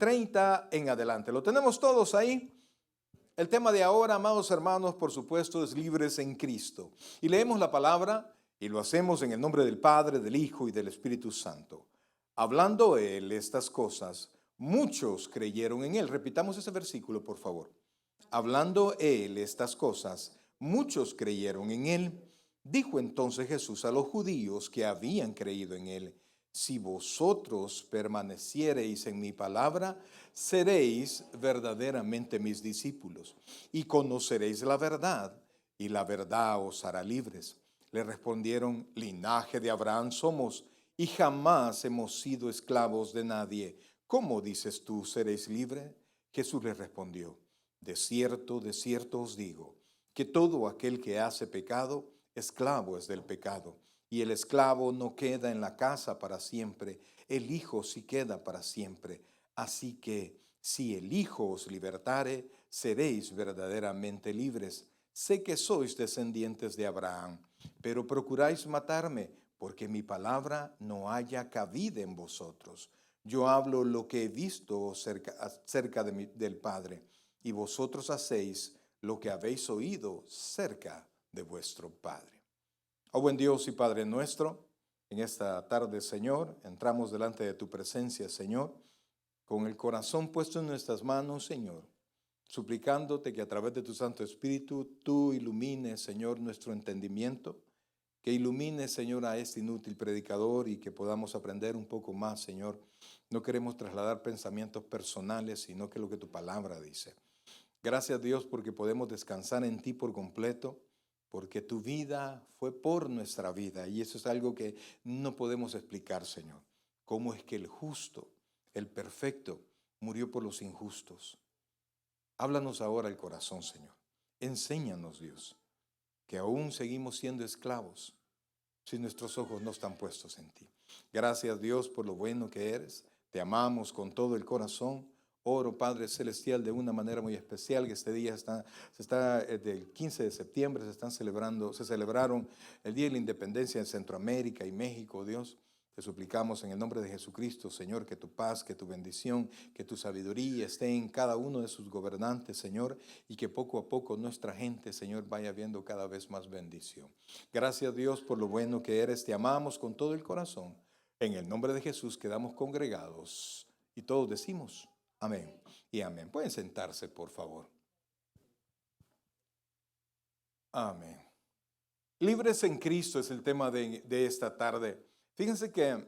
30 en adelante. ¿Lo tenemos todos ahí? El tema de ahora, amados hermanos, por supuesto, es libres en Cristo. Y leemos la palabra y lo hacemos en el nombre del Padre, del Hijo y del Espíritu Santo. Hablando Él estas cosas, muchos creyeron en Él. Repitamos ese versículo, por favor. Hablando Él estas cosas, muchos creyeron en Él. Dijo entonces Jesús a los judíos que habían creído en Él: si vosotros permaneciereis en mi palabra, seréis verdaderamente mis discípulos, y conoceréis la verdad, y la verdad os hará libres. Le respondieron: linaje de Abraham somos, y jamás hemos sido esclavos de nadie. ¿Cómo dices tú, seréis libres? Jesús les respondió: de cierto os digo, que todo aquel que hace pecado, esclavo es del pecado. Y el esclavo no queda en la casa para siempre, el Hijo sí queda para siempre. Así que si el Hijo os libertare, seréis verdaderamente libres. Sé que sois descendientes de Abraham, pero procuráis matarme, porque mi palabra no haya cabida en vosotros. Yo hablo lo que he visto cerca del Padre, y vosotros hacéis lo que habéis oído cerca de vuestro Padre. Oh buen Dios y Padre nuestro, en esta tarde, Señor, entramos delante de tu presencia, Señor, con el corazón puesto en nuestras manos, Señor, suplicándote que a través de tu Santo Espíritu tú ilumines, Señor, nuestro entendimiento, que ilumines, Señor, a este inútil predicador y que podamos aprender un poco más, Señor. No queremos trasladar pensamientos personales, sino que lo que tu palabra dice. Gracias, Dios, porque podemos descansar en ti por completo, porque tu vida fue por nuestra vida, y eso es algo que no podemos explicar, Señor. ¿Cómo es que el justo, el perfecto, murió por los injustos? Háblanos ahora el corazón, Señor. Enséñanos, Dios, que aún seguimos siendo esclavos si nuestros ojos no están puestos en ti. Gracias, Dios, por lo bueno que eres. Te amamos con todo el corazón. Oro, Padre Celestial, de una manera muy especial, que este día del 15 de septiembre se celebraron el Día de la Independencia en Centroamérica y México, Dios. Te suplicamos en el nombre de Jesucristo, Señor, que tu paz, que tu bendición, que tu sabiduría esté en cada uno de sus gobernantes, Señor, y que poco a poco nuestra gente, Señor, vaya viendo cada vez más bendición. Gracias, Dios, por lo bueno que eres. Te amamos con todo el corazón. En el nombre de Jesús quedamos congregados y todos decimos amén y amén. Pueden sentarse, por favor. Amén. Libres en Cristo es el tema de esta tarde. Fíjense que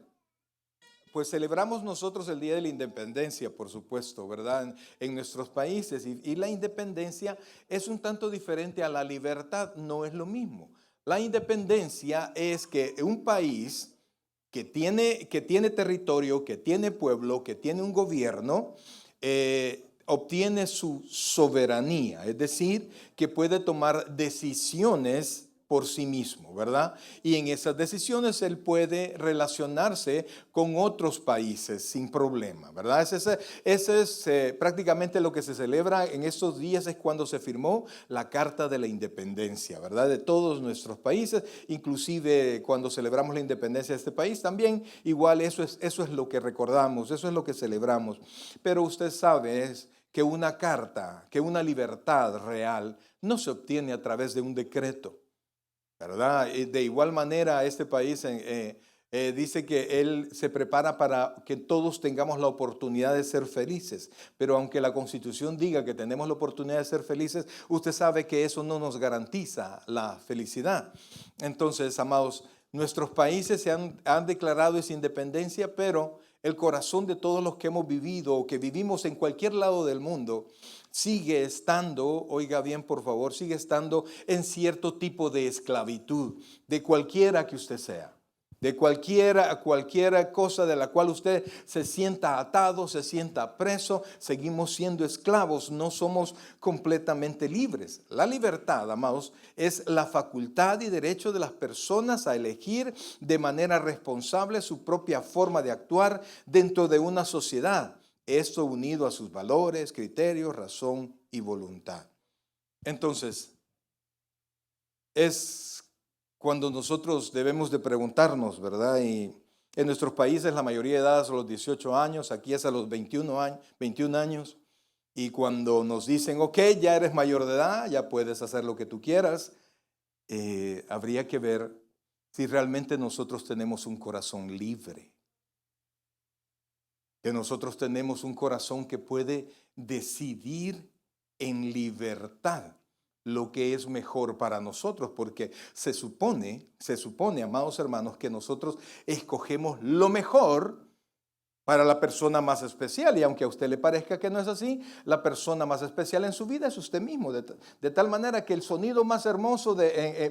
pues celebramos nosotros el Día de la Independencia, por supuesto, ¿verdad? En nuestros países. Y la independencia es un tanto diferente a la libertad, no es lo mismo. La independencia es que un país que tiene territorio, que tiene pueblo, que tiene un gobierno, obtiene su soberanía, es decir, que puede tomar decisiones por sí mismo, ¿verdad? Y en esas decisiones él puede relacionarse con otros países sin problema, ¿verdad? Ese es prácticamente lo que se celebra en estos días, es cuando se firmó la Carta de la Independencia, ¿verdad? De todos nuestros países, inclusive cuando celebramos la independencia de este país, también igual eso es lo que recordamos, eso es lo que celebramos. Pero usted sabe es que una carta, que una libertad real no se obtiene a través de un decreto, ¿verdad? De igual manera, este país dice que él se prepara para que todos tengamos la oportunidad de ser felices. Pero aunque la Constitución diga que tenemos la oportunidad de ser felices, usted sabe que eso no nos garantiza la felicidad. Entonces, amados, nuestros países han declarado esa independencia, pero el corazón de todos los que hemos vivido o que vivimos en cualquier lado del mundo sigue estando, oiga bien por favor, sigue estando en cierto tipo de esclavitud, de cualquiera que usted sea. De cualquiera cosa de la cual usted se sienta atado, se sienta preso, seguimos siendo esclavos, no somos completamente libres. La libertad, amados, es la facultad y derecho de las personas a elegir de manera responsable su propia forma de actuar dentro de una sociedad. Esto unido a sus valores, criterios, razón y voluntad. Entonces, es cuando nosotros debemos de preguntarnos, ¿verdad? Y En nuestros países la mayoría de edad es a los 18 años, aquí es a los 21 años. Y cuando nos dicen, ok, ya eres mayor de edad, ya puedes hacer lo que tú quieras, habría que ver si realmente nosotros tenemos un corazón libre. Que nosotros tenemos un corazón que puede decidir en libertad lo que es mejor para nosotros, porque se supone, amados hermanos, que nosotros escogemos lo mejor para la persona más especial, y aunque a usted le parezca que no es así, la persona más especial en su vida es usted mismo, de tal manera que el sonido más hermoso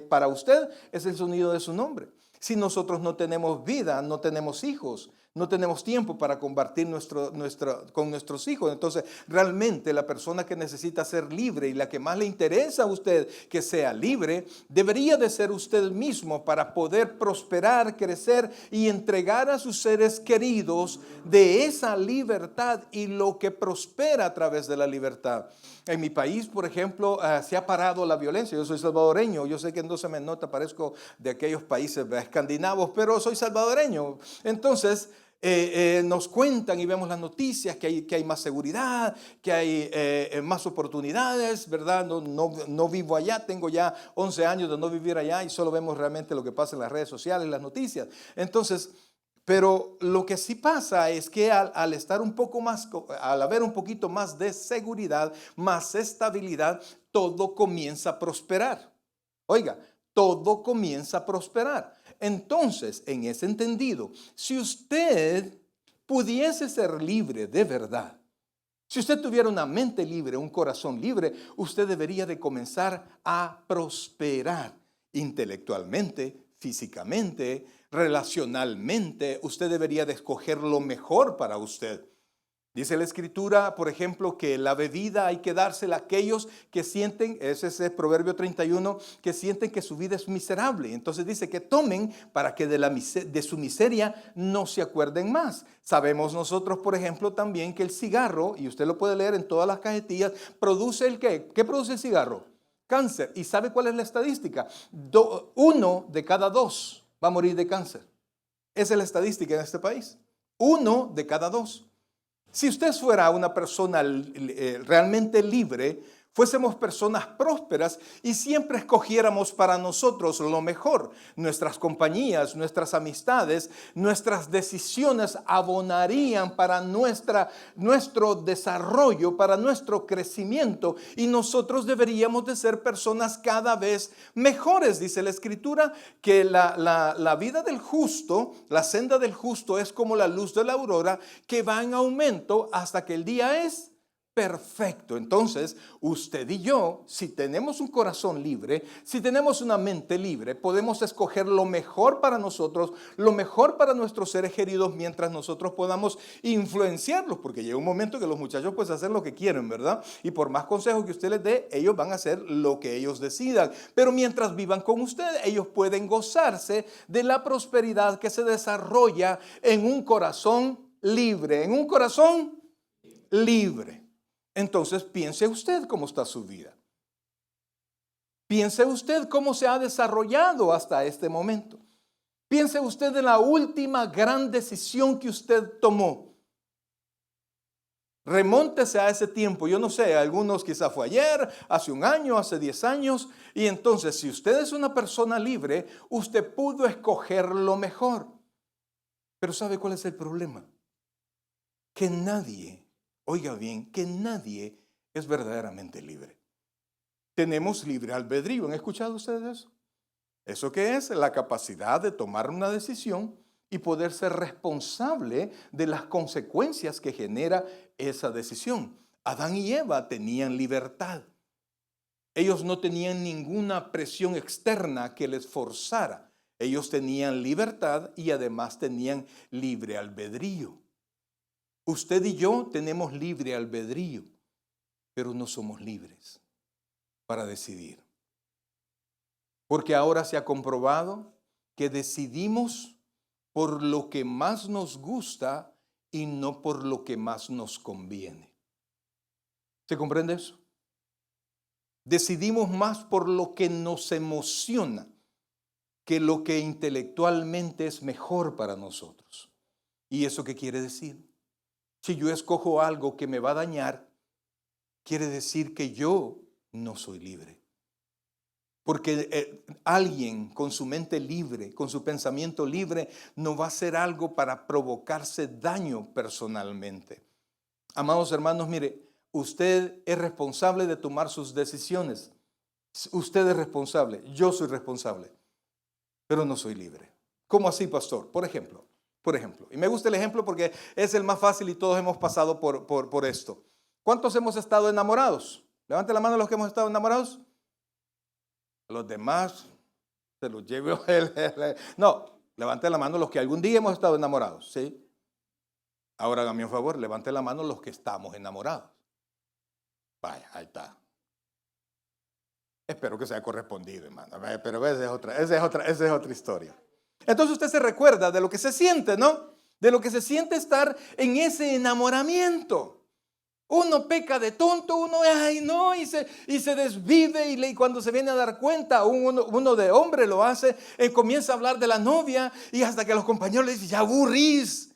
para usted es el sonido de su nombre. Si nosotros no tenemos vida, no tenemos hijos, no tenemos tiempo para compartir con nuestros hijos. Entonces, realmente la persona que necesita ser libre y la que más le interesa a usted que sea libre, debería de ser usted mismo para poder prosperar, crecer y entregar a sus seres queridos de esa libertad y lo que prospera a través de la libertad. En mi país, por ejemplo, se ha parado la violencia. Yo soy salvadoreño. Yo sé que no se me nota, parezco de aquellos países escandinavos, pero soy salvadoreño. Entonces, nos cuentan y vemos las noticias que hay más seguridad, que hay más oportunidades, ¿verdad? No vivo allá, tengo ya 11 años de no vivir allá y solo vemos realmente lo que pasa en las redes sociales, las noticias. Entonces, pero lo que sí pasa es que al estar un poco más, al haber un poquito más de seguridad, más estabilidad, todo comienza a prosperar. Oiga, todo comienza a prosperar. Entonces, en ese entendido, si usted pudiese ser libre de verdad, si usted tuviera una mente libre, un corazón libre, usted debería de comenzar a prosperar intelectualmente, físicamente, relacionalmente. Usted debería de escoger lo mejor para usted. Dice la Escritura, por ejemplo, que la bebida hay que dársela a aquellos que sienten, ese es el Proverbio 31, que sienten que su vida es miserable. Entonces dice que tomen para que de su miseria no se acuerden más. Sabemos nosotros, por ejemplo, también que el cigarro, y usted lo puede leer en todas las cajetillas, produce el ¿qué? ¿Qué produce el cigarro? Cáncer. ¿Y sabe cuál es la estadística? 1 de cada 2 va a morir de cáncer. Esa es la estadística en este país. 1 de cada 2. Si usted fuera una persona realmente libre, fuésemos personas prósperas y siempre escogiéramos para nosotros lo mejor. Nuestras compañías, nuestras amistades, nuestras decisiones abonarían para nuestro desarrollo, para nuestro crecimiento, y nosotros deberíamos de ser personas cada vez mejores. Dice la Escritura que la vida del justo, la senda del justo es como la luz de la aurora que va en aumento hasta que el día es perfecto. Entonces, usted y yo, si tenemos un corazón libre, si tenemos una mente libre, podemos escoger lo mejor para nosotros, lo mejor para nuestros seres queridos, mientras nosotros podamos influenciarlos, porque llega un momento que los muchachos pues hacen lo que quieren, ¿verdad? Y por más consejos que usted les dé, ellos van a hacer lo que ellos decidan. Pero mientras vivan con usted, ellos pueden gozarse de la prosperidad que se desarrolla en un corazón libre, en un corazón libre. Entonces piense usted cómo está su vida. Piense usted cómo se ha desarrollado hasta este momento. Piense usted en la última gran decisión que usted tomó. Remóntese a ese tiempo. Yo no sé, algunos quizá fue ayer, hace un año, hace 10 años. Y entonces, si usted es una persona libre, usted pudo escoger lo mejor. Pero ¿sabe cuál es el problema? Que nadie, oiga bien, que nadie es verdaderamente libre. Tenemos libre albedrío. ¿Han escuchado ustedes eso? ¿Eso qué es? La capacidad de tomar una decisión y poder ser responsable de las consecuencias que genera esa decisión. Adán y Eva tenían libertad. Ellos no tenían ninguna presión externa que les forzara. Ellos tenían libertad y además tenían libre albedrío. Usted y yo tenemos libre albedrío, pero no somos libres para decidir. Porque ahora se ha comprobado que decidimos por lo que más nos gusta y no por lo que más nos conviene. ¿Se comprende eso? Decidimos más por lo que nos emociona. que lo que intelectualmente es mejor para nosotros. ¿Y eso qué quiere decir? Si yo escojo algo que me va a dañar, quiere decir que yo no soy libre. Porque alguien con su mente libre, con su pensamiento libre, no va a hacer algo para provocarse daño personalmente. Amados hermanos, mire, usted es responsable de tomar sus decisiones. Usted es responsable, yo soy responsable, pero no soy libre. ¿Cómo así, pastor? Por ejemplo, y me gusta el ejemplo porque es el más fácil y todos hemos pasado por esto. ¿Cuántos hemos estado enamorados? Levante la mano los que hemos estado enamorados. Los demás se los llevo. No, levante la mano los que algún día hemos estado enamorados, ¿sí? Ahora hágame un favor, levante la mano los que estamos enamorados. Vaya, ahí está. Espero que sea correspondido, hermano. Pero esa es otra historia. Entonces usted se recuerda de lo que se siente, ¿no? De lo que se siente estar en ese enamoramiento. Uno peca de tonto, uno, ay no, y se desvive y cuando se viene a dar cuenta, uno de hombre lo hace, comienza a hablar de la novia y hasta que los compañeros le dicen, ya aburrís.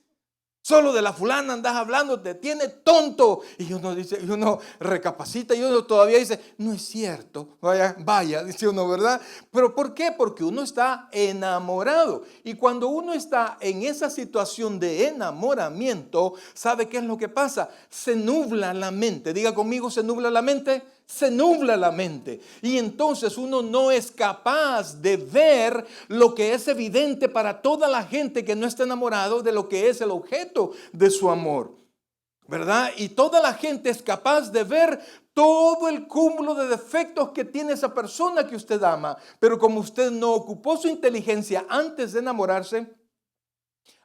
Solo de la fulana andas hablando, te tiene tonto. Y uno dice, y uno recapacita y uno todavía dice, no es cierto. Vaya, dice uno, ¿verdad? ¿Pero por qué? Porque uno está enamorado. Y cuando uno está en esa situación de enamoramiento, ¿sabe qué es lo que pasa? Se nubla la mente. Diga conmigo, ¿se nubla la mente? Se nubla la mente y entonces uno no es capaz de ver lo que es evidente para toda la gente que no está enamorado de lo que es el objeto de su amor, ¿verdad? Y toda la gente es capaz de ver todo el cúmulo de defectos que tiene esa persona que usted ama, pero como usted no ocupó su inteligencia antes de enamorarse,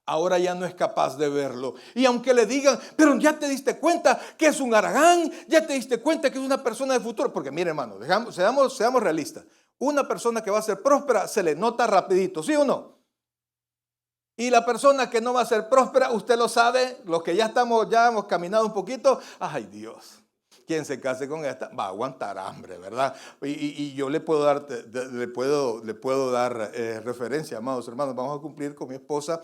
ahora ya no es capaz de verlo. Y aunque le digan, pero ya te diste cuenta que es un haragán, ya te diste cuenta que es una persona de futuro. Porque mire, hermano, seamos realistas. Una persona que va a ser próspera se le nota rapidito, ¿sí o no? Y la persona que no va a ser próspera, usted lo sabe, los que ya hemos caminado un poquito, ay Dios. Quien se case con esta va a aguantar hambre, ¿verdad? Y yo le puedo dar referencia, amados hermanos. Vamos a cumplir con mi esposa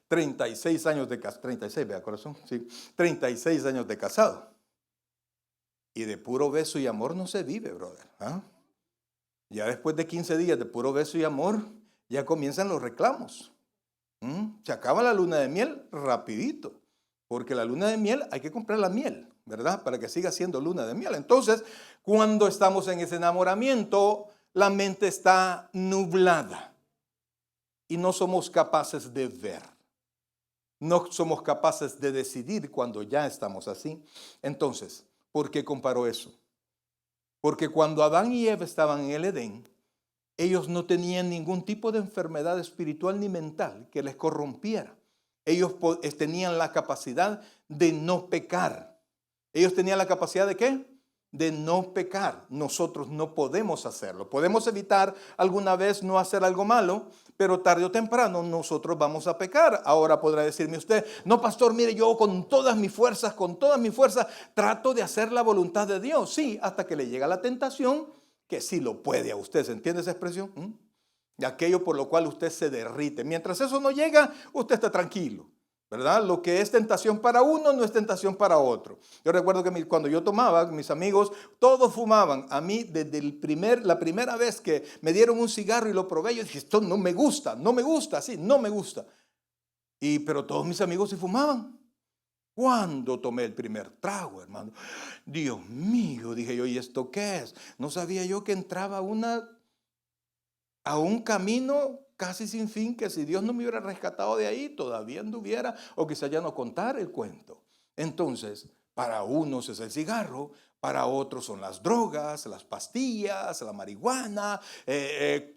36 años de casado. 36, vea corazón, sí. 36 años de casado. Y de puro beso y amor no se vive, brother. ¿Ah? Ya después de 15 días de puro beso y amor, ya comienzan los reclamos. Se acaba la luna de miel rapidito. Porque la luna de miel hay que comprar la miel, ¿verdad? Para que siga siendo luna de miel. Entonces, cuando estamos en ese enamoramiento, la mente está nublada. Y no somos capaces de ver. No somos capaces de decidir cuando ya estamos así. Entonces, ¿por qué comparó eso? Porque cuando Adán y Eva estaban en el Edén, ellos no tenían ningún tipo de enfermedad espiritual ni mental que les corrompiera. Ellos tenían la capacidad de no pecar. Ellos tenían la capacidad ¿de qué? De no pecar. Nosotros no podemos hacerlo. Podemos evitar alguna vez no hacer algo malo, pero tarde o temprano nosotros vamos a pecar. Ahora podrá decirme usted, no pastor, mire, yo con todas mis fuerzas, trato de hacer la voluntad de Dios. Sí, hasta que le llega la tentación, que sí lo puede a usted. ¿Se entiende esa expresión? De aquello por lo cual usted se derrite. Mientras eso no llega, usted está tranquilo, ¿verdad? Lo que es tentación para uno no es tentación para otro. Yo recuerdo que cuando yo tomaba, mis amigos, todos fumaban. A mí, desde la primera vez que me dieron un cigarro y lo probé, yo dije, esto no me gusta, sí, no me gusta. Pero todos mis amigos sí fumaban. Cuando tomé el primer trago, hermano, Dios mío, dije yo, ¿y esto qué es? No sabía yo que entraba a un camino casi sin fin, que si Dios no me hubiera rescatado de ahí, todavía anduviera, o quizá ya no contar el cuento. Entonces, para unos es el cigarro, para otros son las drogas, las pastillas, la marihuana,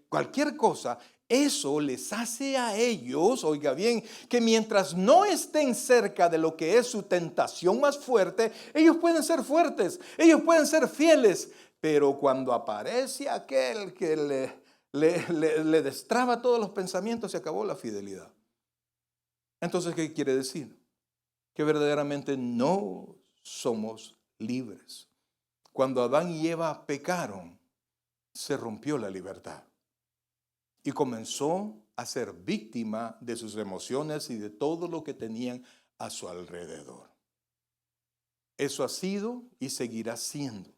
cualquier cosa. Eso les hace a ellos, oiga bien, que mientras no estén cerca de lo que es su tentación más fuerte, ellos pueden ser fuertes, ellos pueden ser fieles, pero cuando aparece aquel que le destraba todos los pensamientos, se acabó la fidelidad. Entonces, ¿qué quiere decir? Que verdaderamente no somos libres. Cuando Adán y Eva pecaron, se rompió la libertad. y comenzó a ser víctima de sus emociones y de todo lo que tenían a su alrededor. Eso ha sido y seguirá siendo.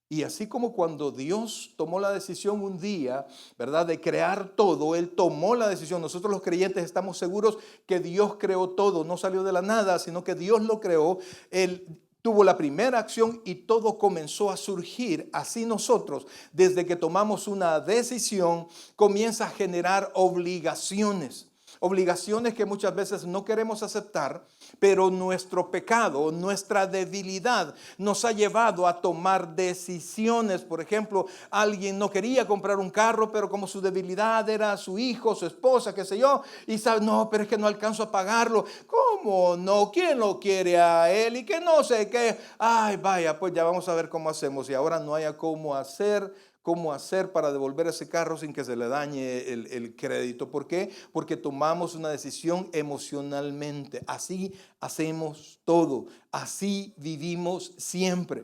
Y así como cuando Dios tomó la decisión un día, ¿verdad?, de crear todo, Él tomó la decisión. Nosotros los creyentes estamos seguros que Dios creó todo, no salió de la nada, sino que Dios lo creó. Él tuvo la primera acción y todo comenzó a surgir. Así nosotros, desde que tomamos una decisión, comienza a generar obligaciones. Obligaciones que muchas veces no queremos aceptar, pero nuestro pecado, nuestra debilidad nos ha llevado a tomar decisiones. Por ejemplo, alguien no quería comprar un carro, pero como su debilidad era su hijo, su esposa, qué sé yo, y sabe, no, pero es que no alcanzo a pagarlo. ¿Cómo no? ¿Quién lo quiere a él? Y que no sé qué. Ay, vaya, pues ya vamos a ver cómo hacemos. Y ahora no haya cómo hacer para devolver ese carro sin que se le dañe el crédito. ¿Por qué? Porque tomamos una decisión emocionalmente. Así hacemos todo. Así vivimos siempre.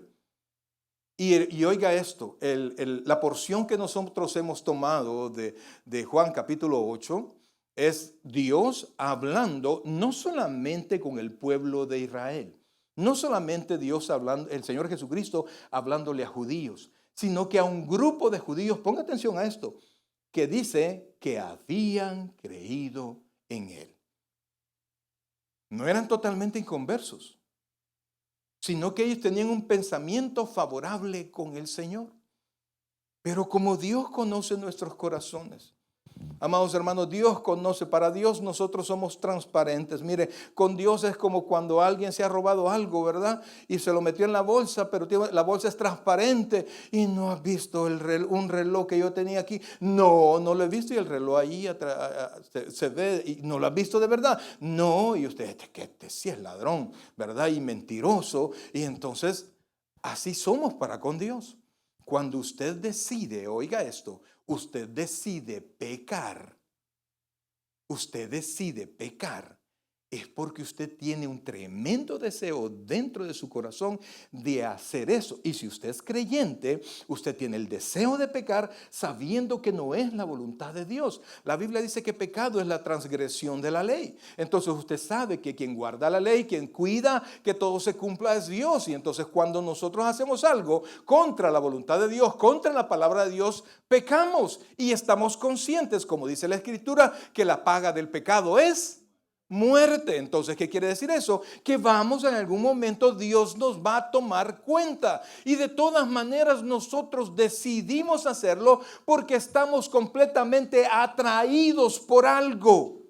Y oiga esto, la porción que nosotros hemos tomado de Juan capítulo 8 es Dios hablando no solamente con el pueblo de Israel, no solamente Dios hablando, el Señor Jesucristo hablándole a judíos, sino que a un grupo de judíos, ponga atención a esto, que dice que habían creído en Él. No eran totalmente inconversos, sino que ellos tenían un pensamiento favorable con el Señor. Pero como Dios conoce nuestros corazones, amados hermanos, Dios conoce, para Dios nosotros somos transparentes. Mire, con Dios es como cuando alguien se ha robado algo, ¿verdad? Y se lo metió en la bolsa, pero la bolsa es transparente y no has visto un reloj que yo tenía aquí. No, no lo he visto y el reloj ahí se ve y no lo has visto de verdad. No, y usted, que este sí es ladrón, ¿verdad? Y mentiroso. Y entonces, así somos para con Dios. Cuando usted decide, oiga esto, usted decide pecar, es porque usted tiene un tremendo deseo dentro de su corazón de hacer eso. Y si usted es creyente, usted tiene el deseo de pecar sabiendo que no es la voluntad de Dios. La Biblia dice que pecado es la transgresión de la ley. Entonces usted sabe que quien guarda la ley, quien cuida que todo se cumpla es Dios. Y entonces cuando nosotros hacemos algo contra la voluntad de Dios, contra la palabra de Dios, pecamos. Y estamos conscientes, como dice la Escritura, que la paga del pecado es muerte. Entonces, ¿qué quiere decir eso? Que vamos en algún momento, Dios nos va a tomar cuenta. Y de todas maneras nosotros decidimos hacerlo porque estamos completamente atraídos por algo.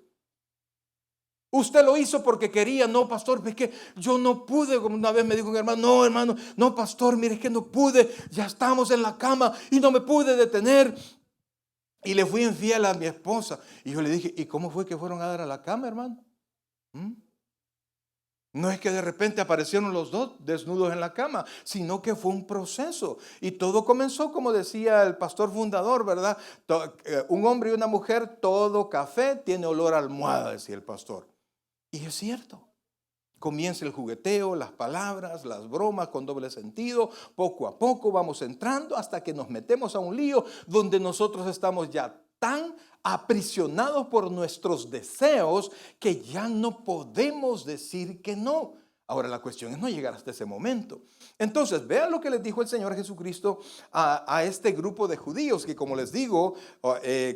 Usted lo hizo porque quería, no, pastor, es que yo no pude, como una vez me dijo un hermano, no, pastor, mire, es que no pude, ya estamos en la cama y no me pude detener. Y le fui infiel a mi esposa. Y yo le dije, ¿y cómo fue que fueron a dar a la cama, hermano? No es que de repente aparecieron los dos desnudos en la cama, sino que fue un proceso. Y todo comenzó, como decía el pastor fundador, ¿verdad? Un hombre y una mujer, todo café tiene olor a almohada, decía el pastor. Y es cierto. Comienza el jugueteo, las palabras, las bromas con doble sentido. Poco a poco vamos entrando hasta que nos metemos a un lío donde nosotros estamos ya tan aprisionados por nuestros deseos que ya no podemos decir que no. Ahora la cuestión es no llegar hasta ese momento. Entonces, vean lo que les dijo el Señor Jesucristo a este grupo de judíos que, como les digo,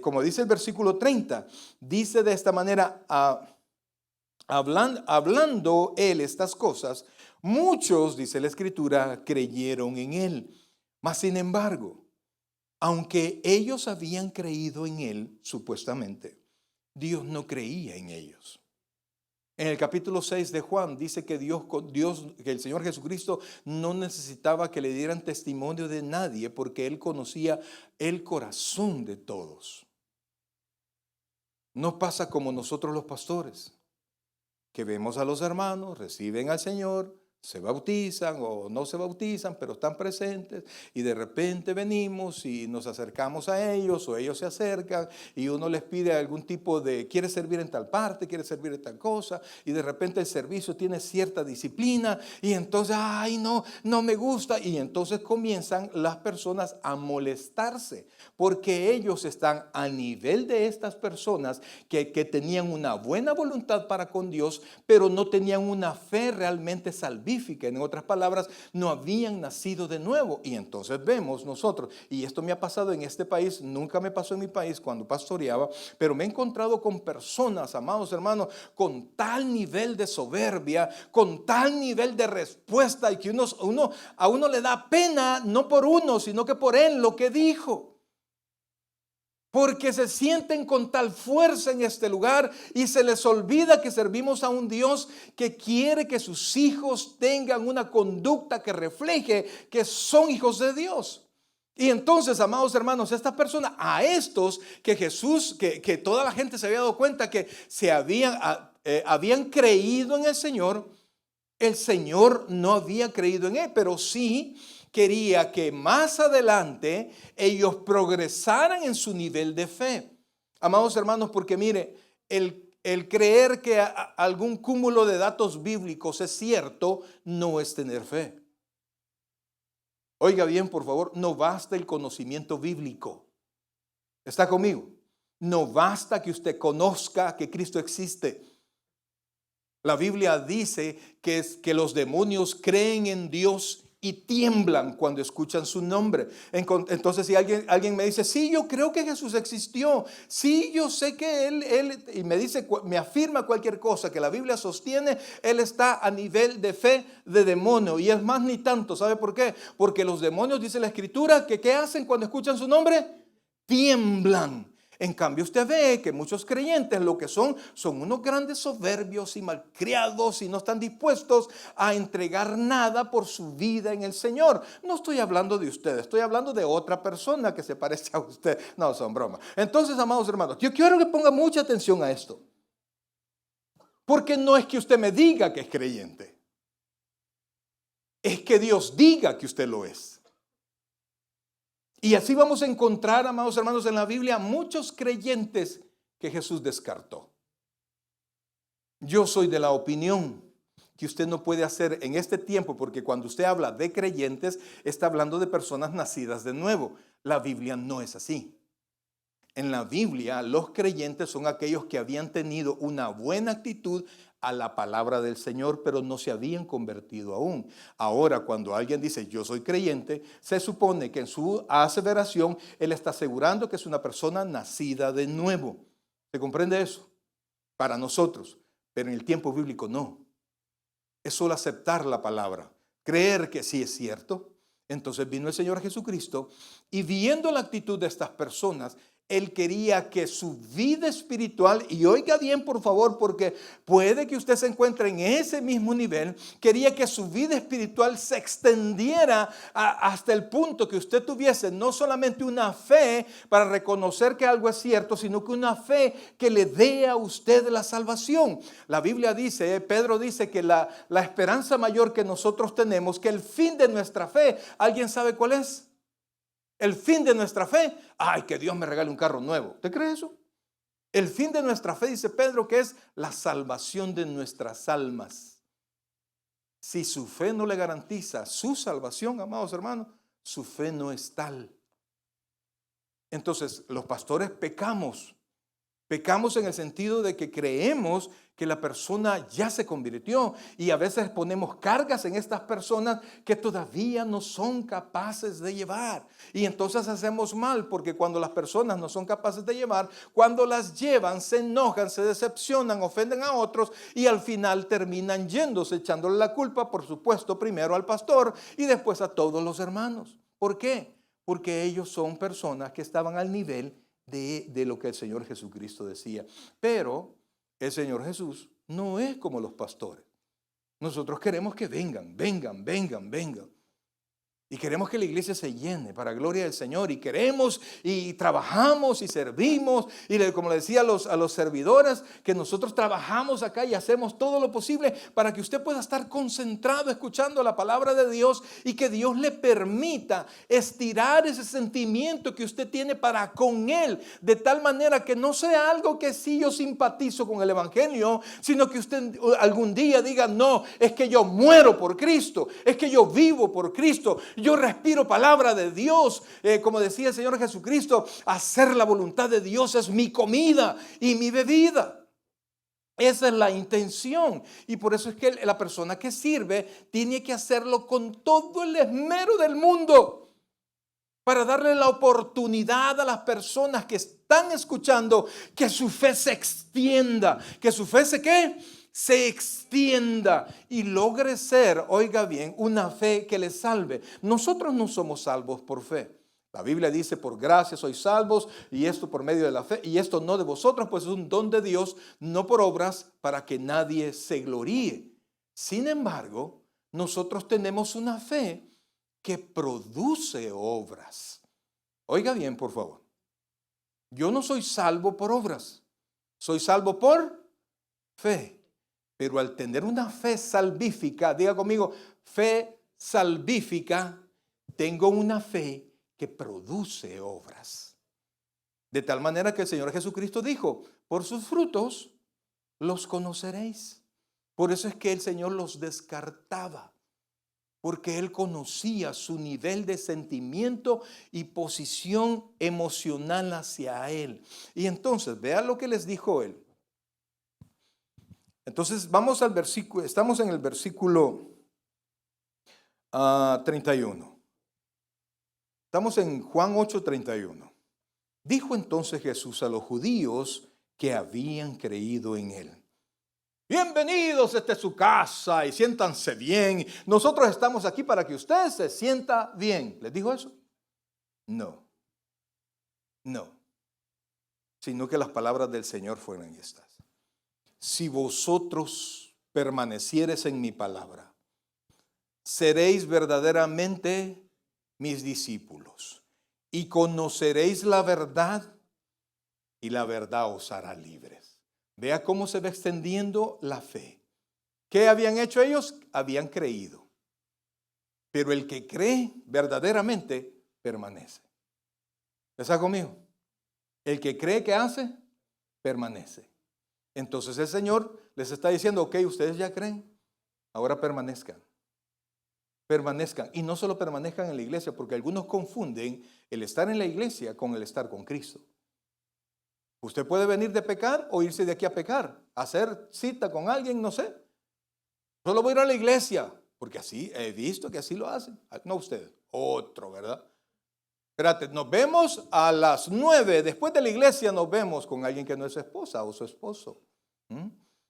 como dice el versículo 30, dice de esta manera, hablando él estas cosas, muchos, dice la Escritura, creyeron en él. Mas, sin embargo, aunque ellos habían creído en él, supuestamente, Dios no creía en ellos. En el capítulo 6 de Juan dice que que el Señor Jesucristo no necesitaba que le dieran testimonio de nadie porque Él conocía el corazón de todos. No pasa como nosotros los pastores, que vemos a los hermanos, reciben al Señor, se bautizan o no se bautizan, pero están presentes y de repente venimos y nos acercamos a ellos o ellos se acercan y uno les pide algún tipo de, quiere servir en tal parte, quiere servir en tal cosa y de repente el servicio tiene cierta disciplina y entonces, ay no, no me gusta y entonces comienzan las personas a molestarse porque ellos están a nivel de estas personas que tenían una buena voluntad para con Dios, pero no tenían una fe realmente salvífica. En otras palabras, no habían nacido de nuevo. Y entonces vemos nosotros, y esto me ha pasado en este país, nunca me pasó en mi país cuando pastoreaba, pero me he encontrado con personas, amados hermanos, con tal nivel de soberbia, con tal nivel de respuesta, y que a uno le da pena, no por uno, sino que por él lo que dijo. Porque se sienten con tal fuerza en este lugar y se les olvida que servimos a un Dios que quiere que sus hijos tengan una conducta que refleje que son hijos de Dios. Y entonces, amados hermanos, estas personas, a estos que Jesús, que toda la gente se había dado cuenta que habían creído en el Señor no había creído en él, pero sí quería que más adelante ellos progresaran en su nivel de fe. Amados hermanos, porque mire, el creer que algún cúmulo de datos bíblicos es cierto, no es tener fe. Oiga bien, por favor, no basta el conocimiento bíblico. ¿Está conmigo? No basta que usted conozca que Cristo existe. La Biblia dice que los demonios creen en Dios y tiemblan cuando escuchan su nombre. Entonces, si alguien me dice, sí, yo creo que Jesús existió, sí, yo sé que Él, y me afirma cualquier cosa que la Biblia sostiene, Él está a nivel de fe de demonio. Y es más, ni tanto. ¿Sabe por qué? Porque los demonios, dice la Escritura, que ¿qué hacen cuando escuchan su nombre? Tiemblan. En cambio, usted ve que muchos creyentes lo que son unos grandes soberbios y malcriados y no están dispuestos a entregar nada por su vida en el Señor. No estoy hablando de usted, estoy hablando de otra persona que se parece a usted. No, son bromas. Entonces, amados hermanos, yo quiero que ponga mucha atención a esto. Porque no es que usted me diga que es creyente. Es que Dios diga que usted lo es. Y así vamos a encontrar, amados hermanos, en la Biblia muchos creyentes que Jesús descartó. Yo soy de la opinión que usted no puede hacer en este tiempo, porque cuando usted habla de creyentes, está hablando de personas nacidas de nuevo. La Biblia no es así. En la Biblia, los creyentes son aquellos que habían tenido una buena actitud a la palabra del Señor, pero no se habían convertido aún. Ahora, cuando alguien dice yo soy creyente, se supone que en su aseveración él está asegurando que es una persona nacida de nuevo. ¿Se comprende eso? Para nosotros, pero en el tiempo bíblico no. Es solo aceptar la palabra, creer que sí es cierto. Entonces vino el Señor Jesucristo y viendo la actitud de estas personas, Él quería que su vida espiritual, y oiga bien por favor, porque puede que usted se encuentre en ese mismo nivel, quería que su vida espiritual se extendiera hasta el punto que usted tuviese no solamente una fe para reconocer que algo es cierto, sino que una fe que le dé a usted la salvación. La Biblia dice, Pedro dice que la esperanza mayor que nosotros tenemos, que el fin de nuestra fe, ¿alguien sabe cuál es? El fin de nuestra fe, ay, que Dios me regale un carro nuevo. ¿Usted cree eso? El fin de nuestra fe, dice Pedro, que es la salvación de nuestras almas. Si su fe no le garantiza su salvación, amados hermanos, su fe no es tal. Entonces, los pastores pecamos. Pecamos en el sentido de que creemos que la persona ya se convirtió y a veces ponemos cargas en estas personas que todavía no son capaces de llevar. Y entonces hacemos mal porque cuando las personas no son capaces de llevar, cuando las llevan se enojan, se decepcionan, ofenden a otros y al final terminan yéndose, echándole la culpa, por supuesto, primero al pastor y después a todos los hermanos. ¿Por qué? Porque ellos son personas que estaban al nivel de lo que el Señor Jesucristo decía. Pero el Señor Jesús no es como los pastores. Nosotros queremos que vengan. Y queremos que la iglesia se llene para gloria del Señor. Y queremos y trabajamos y servimos. Y como le decía a los servidores, que nosotros trabajamos acá y hacemos todo lo posible para que usted pueda estar concentrado escuchando la palabra de Dios. Y que Dios le permita estirar ese sentimiento que usted tiene para con Él. De tal manera que no sea algo que sí yo simpatizo con el evangelio. Sino que usted algún día diga, no, es que yo muero por Cristo. Es que yo vivo por Cristo. Yo respiro palabra de Dios, como decía el Señor Jesucristo, hacer la voluntad de Dios es mi comida y mi bebida. Esa es la intención. Y por eso es que la persona que sirve tiene que hacerlo con todo el esmero del mundo, para darle la oportunidad a las personas que están escuchando que su fe se extienda, que su fe se extienda y logre ser, oiga bien, una fe que le salve. Nosotros no somos salvos por fe. La Biblia dice, por gracia sois salvos, y esto por medio de la fe, y esto no de vosotros, pues es un don de Dios, no por obras, para que nadie se gloríe. Sin embargo, nosotros tenemos una fe que produce obras. Oiga bien, por favor. Yo no soy salvo por obras, soy salvo por fe. Pero al tener una fe salvífica, diga conmigo, fe salvífica, tengo una fe que produce obras. De tal manera que el Señor Jesucristo dijo, por sus frutos los conoceréis. Por eso es que el Señor los descartaba, porque Él conocía su nivel de sentimiento y posición emocional hacia Él. Y entonces, vean lo que les dijo Él. Entonces vamos al versículo, estamos en el versículo 31. Estamos en Juan 8:31. Dijo entonces Jesús a los judíos que habían creído en Él: bienvenidos, esta es su casa y siéntanse bien. Nosotros estamos aquí para que usted se sienta bien. ¿Les dijo eso? No, sino que las palabras del Señor fueron estas: si vosotros permaneciereis en mi palabra, seréis verdaderamente mis discípulos y conoceréis la verdad, y la verdad os hará libres. Vea cómo se va extendiendo la fe. ¿Qué habían hecho ellos? Habían creído. Pero el que cree verdaderamente permanece. ¿Está conmigo? El que cree que hace, permanece. Entonces el Señor les está diciendo, ok, ustedes ya creen, ahora permanezcan. Permanezcan. Y no solo permanezcan en la iglesia, porque algunos confunden el estar en la iglesia con el estar con Cristo. Usted puede venir de pecar o irse de aquí a pecar, hacer cita con alguien, no sé. Solo voy a ir a la iglesia, porque así he visto que así lo hacen. No usted, otro, ¿verdad? Espérate, nos vemos a las 9, después de la iglesia nos vemos con alguien que no es su esposa o su esposo.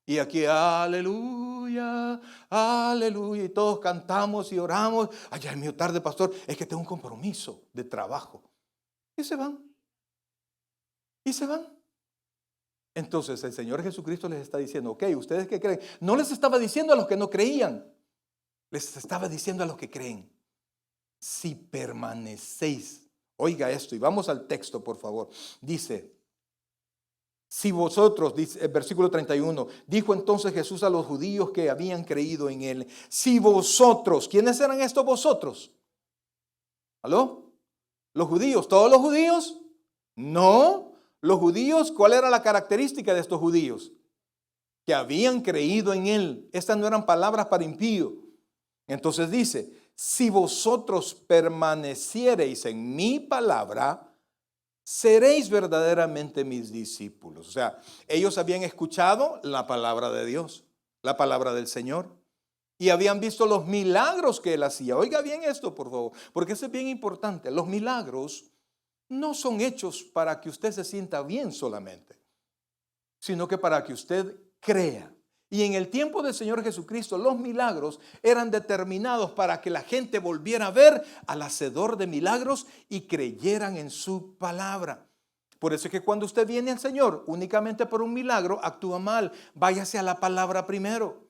Y aquí, aleluya, aleluya, y todos cantamos y oramos. Ay, es mío tarde, pastor, es que tengo un compromiso de trabajo. Y se van. Y se van. Entonces el Señor Jesucristo les está diciendo, ok, ¿ustedes qué creen? No les estaba diciendo a los que no creían, les estaba diciendo a los que creen. Si permanecéis, oiga esto, y vamos al texto, por favor. Dice, si vosotros, dice el versículo 31, dijo entonces Jesús a los judíos que habían creído en Él, si vosotros, ¿quiénes eran estos vosotros? ¿Aló? ¿Los judíos? ¿Todos los judíos? No. Los judíos, ¿cuál era la característica de estos judíos? Que habían creído en Él. Estas no eran palabras para impío. Entonces dice, si vosotros permaneciereis en mi palabra, seréis verdaderamente mis discípulos. O sea, ellos habían escuchado la palabra de Dios, la palabra del Señor, y habían visto los milagros que Él hacía. Oiga bien esto, por favor, porque eso es bien importante. Los milagros no son hechos para que usted se sienta bien solamente, sino que para que usted crea. Y en el tiempo del Señor Jesucristo, los milagros eran determinados para que la gente volviera a ver al hacedor de milagros y creyeran en su palabra. Por eso es que cuando usted viene al Señor únicamente por un milagro, actúa mal. Váyase a la palabra primero.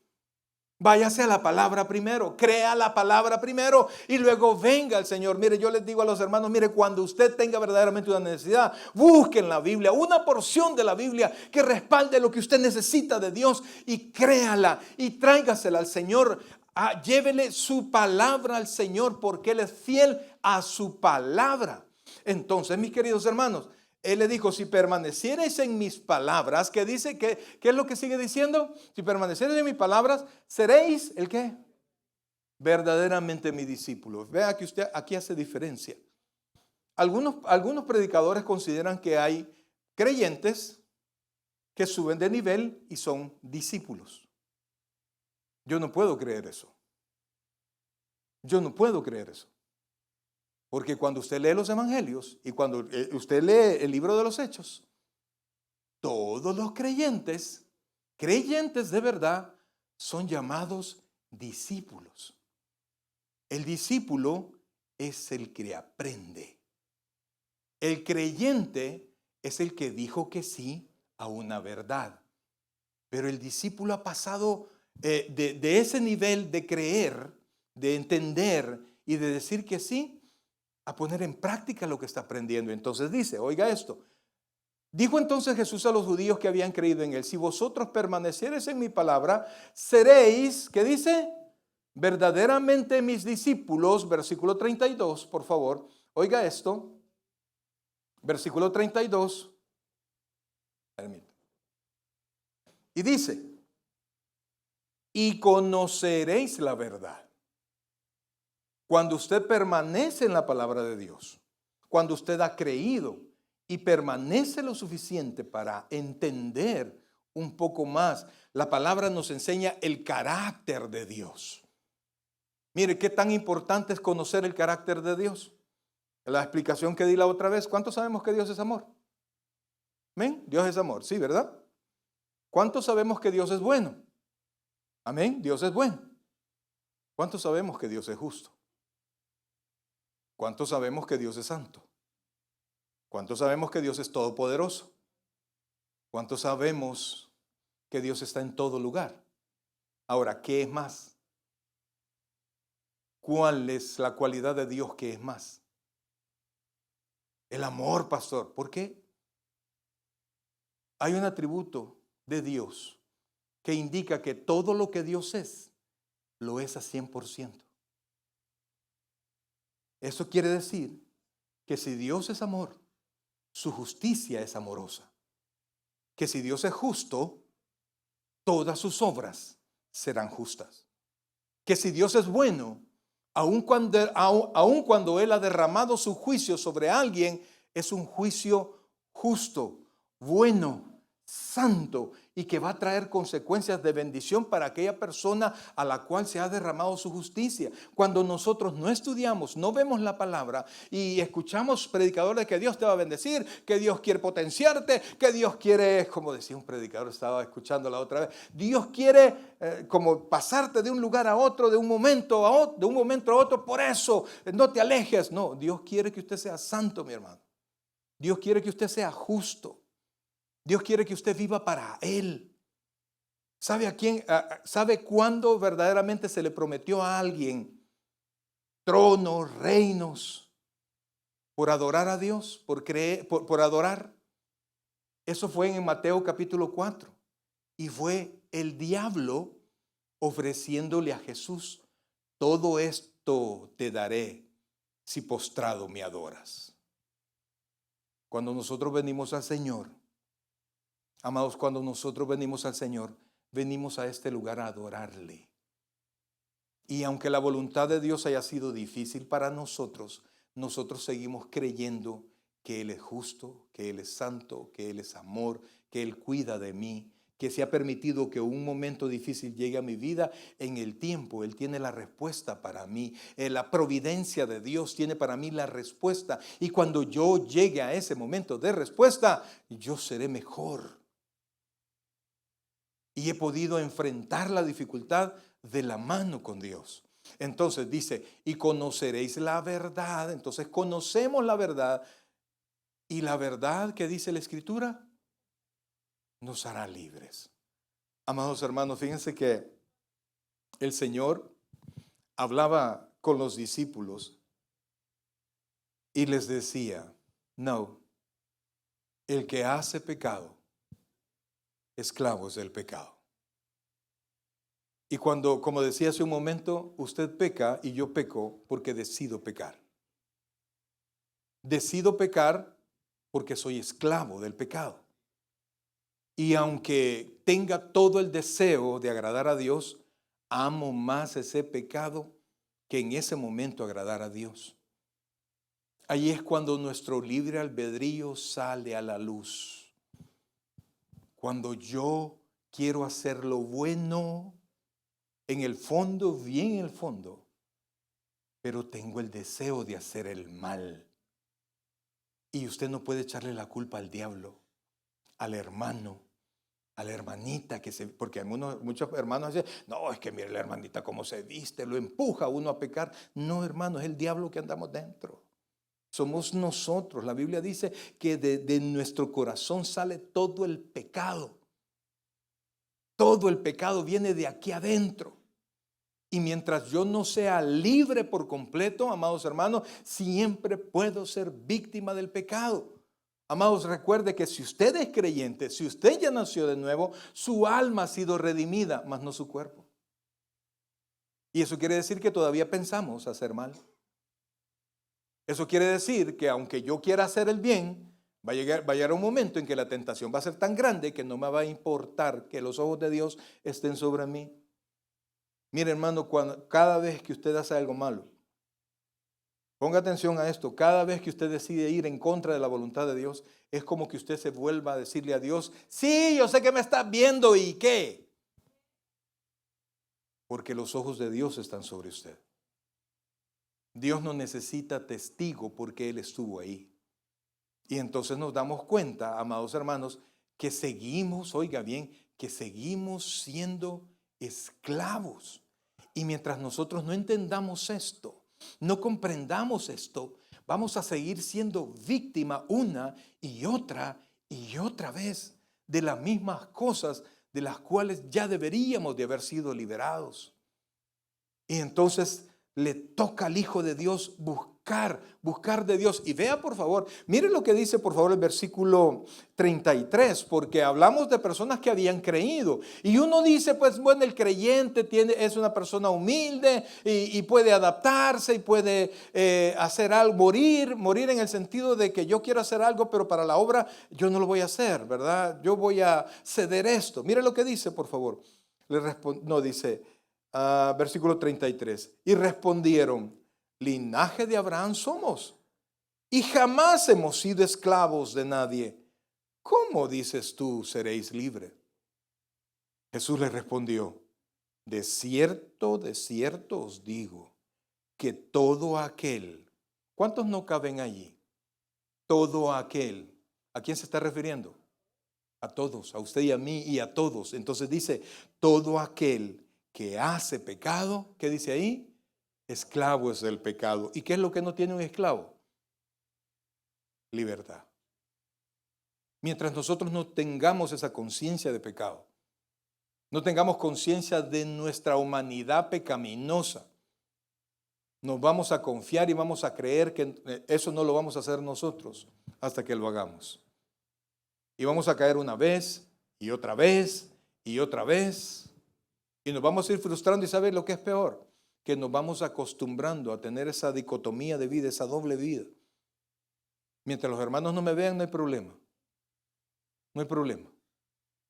Váyase a la palabra primero, crea la palabra primero y luego venga el Señor. Mire, yo les digo a los hermanos, mire, cuando usted tenga verdaderamente una necesidad, busque en la Biblia una porción de la Biblia que respalde lo que usted necesita de Dios y créala y tráigasela al Señor. Llévele su palabra al Señor porque Él es fiel a su palabra. Entonces, mis queridos hermanos, Él le dijo, si permaneciereis en mis palabras, ¿qué dice? ¿Qué es lo que sigue diciendo? Si permaneciereis en mis palabras, seréis, ¿el qué? Verdaderamente mis discípulos. Vea que usted aquí hace diferencia. Algunos predicadores consideran que hay creyentes que suben de nivel y son discípulos. Yo no puedo creer eso. Yo no puedo creer eso. Porque cuando usted lee los evangelios y cuando usted lee el libro de los Hechos, todos los creyentes de verdad, son llamados discípulos. El discípulo es el que aprende. El creyente es el que dijo que sí a una verdad. Pero el discípulo ha pasado de ese nivel de creer, de entender y de decir que sí, a poner en práctica lo que está aprendiendo. Entonces dice, oiga esto. Dijo entonces Jesús a los judíos que habían creído en él, si vosotros permaneciereis en mi palabra, seréis, ¿qué dice? Verdaderamente mis discípulos, versículo 32, por favor. Oiga esto, versículo 32. Y dice, y conoceréis la verdad. Cuando usted permanece en la palabra de Dios, cuando usted ha creído y permanece lo suficiente para entender un poco más, la palabra nos enseña el carácter de Dios. Mire, qué tan importante es conocer el carácter de Dios. La explicación que di la otra vez, ¿cuántos sabemos que Dios es amor? Amén, Dios es amor, sí, ¿verdad? ¿Cuántos sabemos que Dios es bueno? Amén, Dios es bueno. ¿Cuántos sabemos que Dios es justo? ¿Cuántos sabemos que Dios es santo? ¿Cuántos sabemos que Dios es todopoderoso? ¿Cuántos sabemos que Dios está en todo lugar? Ahora, ¿qué es más? ¿Cuál es la cualidad de Dios que es más? El amor, pastor. ¿Por qué? Hay un atributo de Dios que indica que todo lo que Dios es, lo es a 100%. Eso quiere decir que si Dios es amor, su justicia es amorosa. Que si Dios es justo, todas sus obras serán justas. Que si Dios es bueno, aun cuando Él ha derramado su juicio sobre alguien, es un juicio justo, bueno, santo y que va a traer consecuencias de bendición para aquella persona a la cual se ha derramado su justicia. Cuando nosotros no estudiamos, no vemos la palabra y escuchamos predicadores que Dios te va a bendecir, que Dios quiere potenciarte, que Dios quiere, como decía un predicador, estaba escuchando la otra vez, Dios quiere como pasarte de un lugar a otro, de un momento a otro, por eso no te alejes. No, Dios quiere que usted sea santo, mi hermano. Dios quiere que usted sea justo. Dios quiere que usted viva para Él. ¿Sabe a quién? ¿Sabe cuándo verdaderamente se le prometió a alguien tronos, reinos, por adorar a Dios, por creer, por adorar? Eso fue en Mateo capítulo 4. Y fue el diablo ofreciéndole a Jesús: todo esto te daré si postrado me adoras. Cuando nosotros venimos al Señor, amados, cuando nosotros venimos al Señor, venimos a este lugar a adorarle. Y aunque la voluntad de Dios haya sido difícil para nosotros, nosotros seguimos creyendo que Él es justo, que Él es santo, que Él es amor, que Él cuida de mí, que se ha permitido que un momento difícil llegue a mi vida en el tiempo. Él tiene la respuesta para mí. La providencia de Dios tiene para mí la respuesta. Y cuando yo llegue a ese momento de respuesta, yo seré mejor. Y he podido enfrentar la dificultad de la mano con Dios. Entonces dice, y conoceréis la verdad. Entonces conocemos la verdad. Y la verdad que dice la Escritura nos hará libres. Amados hermanos, fíjense que el Señor hablaba con los discípulos y les decía, no, el que hace pecado, esclavo es del pecado. Y cuando, como decía hace un momento, usted peca y yo peco porque decido pecar. Decido pecar porque soy esclavo del pecado. Y aunque tenga todo el deseo de agradar a Dios, amo más ese pecado que en ese momento agradar a Dios. Ahí es cuando nuestro libre albedrío sale a la luz. Cuando yo quiero hacer lo bueno, en el fondo, bien en el fondo, pero tengo el deseo de hacer el mal. Y usted no puede echarle la culpa al diablo, al hermano, a la hermanita, porque muchos hermanos dicen, no, es que mire la hermanita cómo se viste, lo empuja a uno a pecar. No, hermano, es el diablo que andamos dentro. Somos nosotros. La Biblia dice que de nuestro corazón sale todo el pecado. Todo el pecado viene de aquí adentro. Y mientras yo no sea libre por completo, amados hermanos, siempre puedo ser víctima del pecado. Amados, recuerde que si usted es creyente, si usted ya nació de nuevo, su alma ha sido redimida, mas no su cuerpo. Y eso quiere decir que todavía pensamos hacer mal. Eso quiere decir que aunque yo quiera hacer el bien, va a llegar un momento en que la tentación va a ser tan grande que no me va a importar que los ojos de Dios estén sobre mí. Mire, hermano, cada vez que usted hace algo malo, ponga atención a esto, cada vez que usted decide ir en contra de la voluntad de Dios, es como que usted se vuelva a decirle a Dios, sí, yo sé que me estás viendo, ¿y qué? Porque los ojos de Dios están sobre usted. Dios no necesita testigo porque Él estuvo ahí. Y entonces nos damos cuenta, amados hermanos, que seguimos, oiga bien, que seguimos siendo esclavos. Y mientras nosotros no entendamos esto, no comprendamos esto, vamos a seguir siendo víctima una y otra vez de las mismas cosas de las cuales ya deberíamos de haber sido liberados. Y entonces le toca al Hijo de Dios buscar de Dios. Y vea por favor, mire lo que dice por favor el versículo 33, porque hablamos de personas que habían creído. Y uno dice, pues bueno, el creyente es una persona humilde y puede adaptarse y puede hacer algo, morir en el sentido de que yo quiero hacer algo, pero para la obra yo no lo voy a hacer, ¿verdad? Yo voy a ceder esto. Mire lo que dice por favor. Dice... versículo 33. Y respondieron, linaje de Abraham somos, y jamás hemos sido esclavos de nadie. ¿Cómo dices tú, seréis libres? Jesús les respondió, de cierto os digo, que todo aquel, ¿cuántos no caben allí? Todo aquel, ¿a quién se está refiriendo? A todos, a usted y a mí y a todos. Entonces dice, todo aquel que hace pecado, ¿qué dice ahí? Esclavo es del pecado. ¿Y qué es lo que no tiene un esclavo? Libertad. Mientras nosotros no tengamos esa conciencia de pecado, no tengamos conciencia de nuestra humanidad pecaminosa, nos vamos a confiar y vamos a creer que eso no lo vamos a hacer nosotros hasta que lo hagamos. Y vamos a caer una vez y otra vez y otra vez. Y nos vamos a ir frustrando y ¿sabe lo que es peor? Que nos vamos acostumbrando a tener esa dicotomía de vida, esa doble vida. Mientras los hermanos no me vean, no hay problema. No hay problema.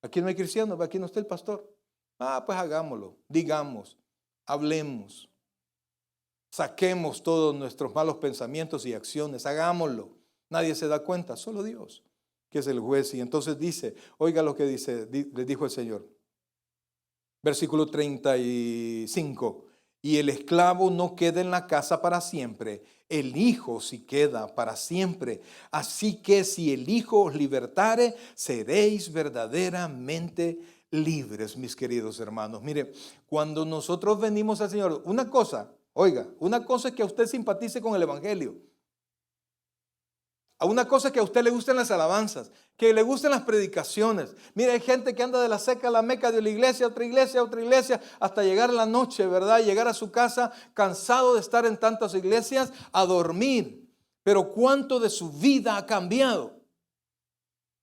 Aquí no hay cristianos, aquí no está el pastor. Pues hagámoslo, digamos, hablemos, saquemos todos nuestros malos pensamientos y acciones, hagámoslo. Nadie se da cuenta, solo Dios, que es el juez. Y entonces dice, oiga lo que dice, le dijo el Señor. Versículo 35, y el esclavo no queda en la casa para siempre, el Hijo sí queda para siempre. Así que si el Hijo os libertare, seréis verdaderamente libres, mis queridos hermanos. Mire, cuando nosotros venimos al Señor, una cosa es que usted simpatice con el Evangelio. A una cosa que a usted le gusten las alabanzas, que le gusten las predicaciones. Mire, hay gente que anda de la seca a la meca, de la iglesia, otra iglesia, hasta llegar la noche, ¿verdad? Llegar a su casa cansado de estar en tantas iglesias, a dormir. Pero ¿cuánto de su vida ha cambiado?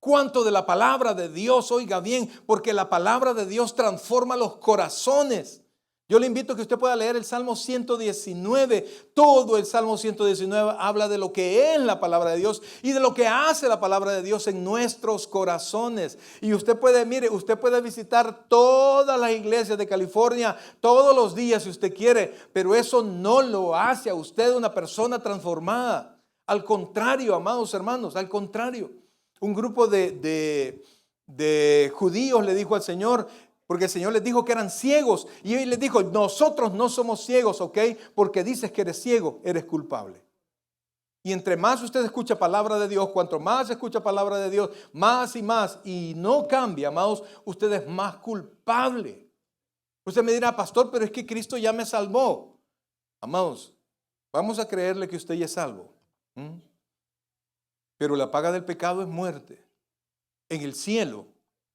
¿Cuánto de la palabra de Dios? Oiga bien, porque la palabra de Dios transforma los corazones. Yo le invito a que usted pueda leer el Salmo 119. Todo el Salmo 119 habla de lo que es la palabra de Dios y de lo que hace la palabra de Dios en nuestros corazones. Y usted puede, mire, usted puede visitar todas las iglesias de California todos los días si usted quiere, pero eso no lo hace a usted una persona transformada. Al contrario, amados hermanos, al contrario. Un grupo de judíos le dijo al Señor, porque el Señor les dijo que eran ciegos, y él les dijo, nosotros no somos ciegos, ¿ok? Porque dices que eres ciego, eres culpable. Y entre más usted escucha palabra de Dios, cuanto más escucha palabra de Dios, más, y no cambia, amados, usted es más culpable. Usted me dirá, pastor, pero es que Cristo ya me salvó. Amados, vamos a creerle que usted ya es salvo. Pero la paga del pecado es muerte. En el cielo,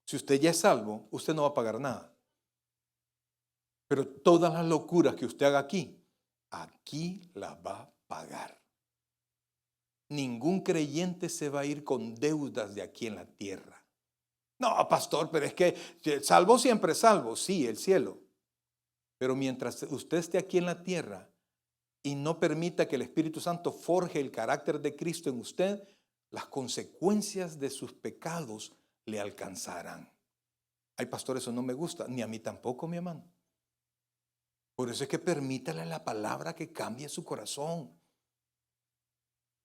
si usted ya es salvo, usted no va a pagar nada. Pero todas las locuras que usted haga aquí las va a pagar. Ningún creyente se va a ir con deudas de aquí en la tierra. No, pastor, pero es que salvo siempre es salvo. Sí, el cielo. Pero mientras usted esté aquí en la tierra y no permita que el Espíritu Santo forje el carácter de Cristo en usted, las consecuencias de sus pecados le alcanzarán. Ay, pastor, eso no me gusta, ni a mí tampoco, mi hermano. Por eso es que permítale a la palabra que cambie su corazón.